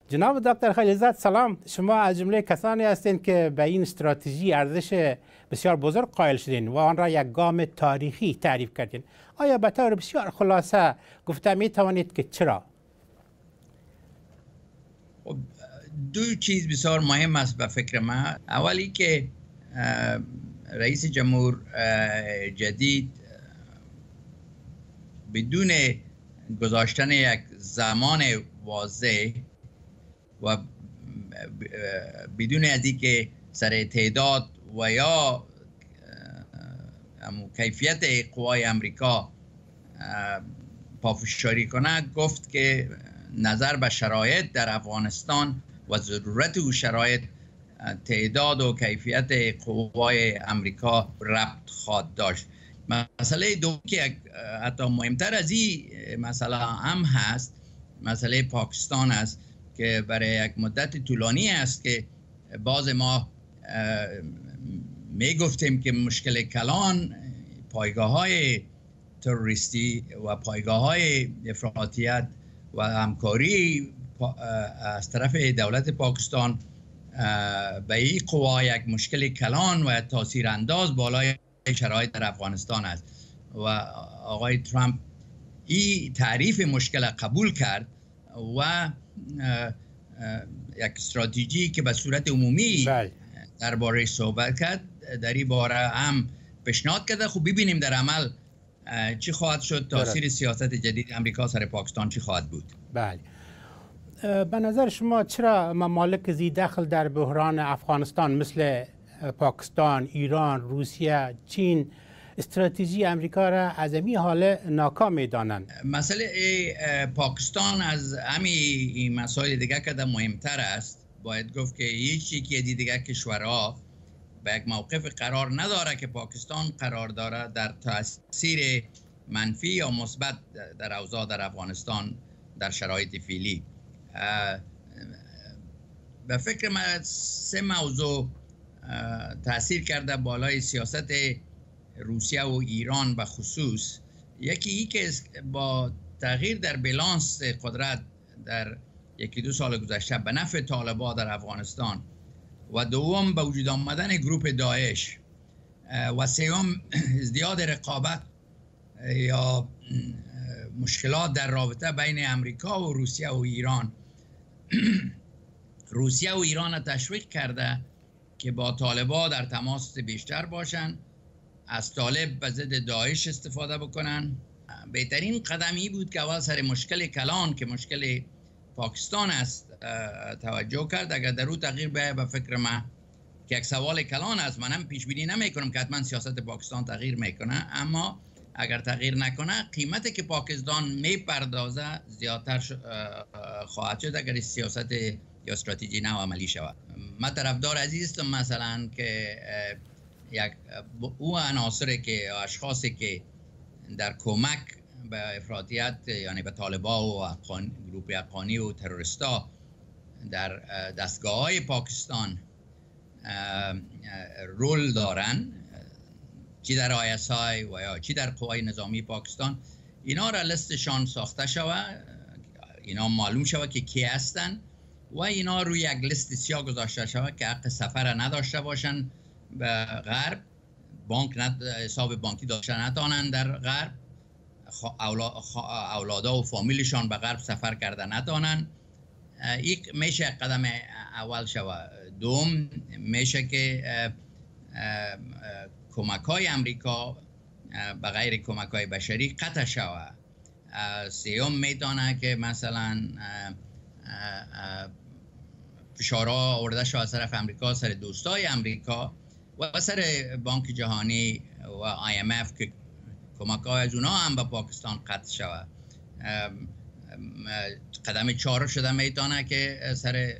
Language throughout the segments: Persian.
جناب دکتر خلیلزاد سلام، شما از جمله کسانی هستید که به این استراتژی ارزش بسیار بزرگ قائل شدین و آن را یک گام تاریخی تعریف کردین. آیا به طور بسیار خلاصه گفته می توانید که چرا؟ دو چیز بسیار مهم است به فکر من. اولی که رئیس جمهور جدید بدون گذاشتن یک زمان واضح و بدون از اینکه سر تعداد و یا کیفیت قوای امریکا پافشاری کنه، گفت که نظر به شرایط در افغانستان و ضرورت و شرایط تعداد و کیفیت قوای امریکا ربط خواهد داشت. مسئله دوم که حتی مهمتر از این مسئله هم هست، مسئله پاکستان است که برای یک مدت طولانی است که باز ما می گفتیم که مشکل کلان پایگاه های تروریستی و پایگاه های افراطیت و همکاری از طرف دولت پاکستان به این قوا یک مشکل کلان و تاثیر انداز بالای شرایط در افغانستان است و آقای ترامپ این تعریف مشکل قبول کرد و یک استراتژی که به صورت عمومی درباره صحبت کرد در این باره هم پیشنهاد کرده. خب ببینیم در عمل چی خواهد شد، تاثیر سیاست جدید امریکا سر پاکستان چی خواهد بود. بله، به نظر شما چرا ممالک ذی دخل در بحران افغانستان مثل پاکستان، ایران، روسیه، چین استراتژی امریکا را از این حال ناکام می‌دانند؟ مسئله پاکستان از همین مسائل دیگه که مهمتر است. باید گفت که هیچ یکی دیگه کشورها به یک موقف قرار نداره که پاکستان قرار داره در تاثیر منفی یا مثبت در اوضاع در افغانستان در شرایط فعلی. به فکر من سه موضوع تاثیر کرده بالای سیاست روسیه و ایران به خصوص. یکی ای که با تغییر در بالانس قدرت در یکی دو سال گذشته به نفع طالبان در افغانستان و دوم به وجود آمدن گروپ داعش و سوم ازدیاد رقابت یا مشکلات در رابطه بین امریکا و روسیه و ایران روسیه و ایران را تشویق کرده که با طالبان در تماس بیشتر باشند، از طالب به ضد داعش استفاده بکنن. بهترین قدمی بود که اول سر مشکل کلان که مشکل پاکستان است توجه کرد. اگر در او تغییر به فکر من که یک سوال کلان است، منم پیش بینی نمی کنم که حتما سیاست پاکستان تغییر میکنه، اما اگر تغییر نکنه قیمتی که پاکستان میپردازه زیادتر خواهد شد اگر سیاست یا استراتژی نو عملی شود. من طرفدار عزیزم مثلا که یک او عناصری که اشخاصی که در کمک به افراطیت یعنی به طالبان و گروه افغانی و تروریستا در دستگاه های پاکستان رول دارن، چی در ISI و یا چی در قوای نظامی پاکستان، اینا را لستشان ساخته شود، اینا معلوم شود که کی هستن و اینا روی یک لیست سیاه گذاشته شود که حق سفر نداشته باشن به غرب، حساب بانکی داشته نتانند در غرب، اولادا و فامیلشان به غرب سفر کرده نتانند. این میشه قدم اول شود. دوم میشه که کمک های امریکا به غیر کمک های بشری قطع شود. سوم میتونه که مثلا فشارها آورده شود از طرف امریکا سر دوستای امریکا و سر بانک جهانی و IMF که کمک های از اونا هم به پاکستان قطع شود. قدم چهار شده میتونه که سر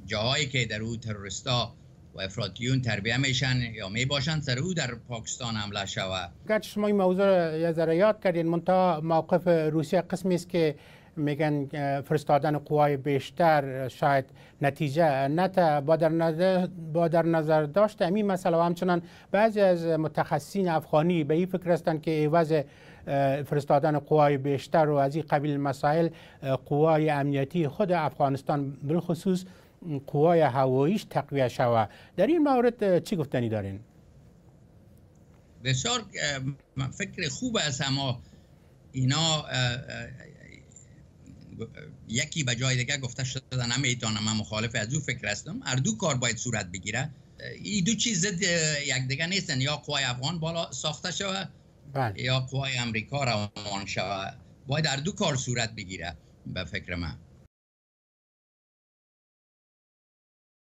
جاهایی که در او تروریستا و افراطیون تربیه میشن یا میباشن سر او در پاکستان حمله شود. گرچه شما این موضوع را یه ذره یاد کردین، منتها موقف روسیه قسمی است که میگن فرستادن قوای بیشتر شاید نتیجه نته. با در نظر داشت همین مسئله و همچنان بعضی از متخصصین افغانی به این فکر هستند که عوض فرستادن قوای بیشتر و از این قبیل مسائل قوای امنیتی خود افغانستان بالخصوص قوای هواییش تقویه شود. در این مورد چی گفتنی دارین؟ بسیار فکر خوب است، اما اینا یکی به جای دیگه گفته شده نمیتونم. من مخالف از او فکر هستم. هر دو کار باید صورت بگیره. این دو چیز ضد یکدیگر نیستن. یا قوای افغان بالا ساخته شود یا قوای امریکا روان شود. باید هر دو کار صورت بگیره به فکر من.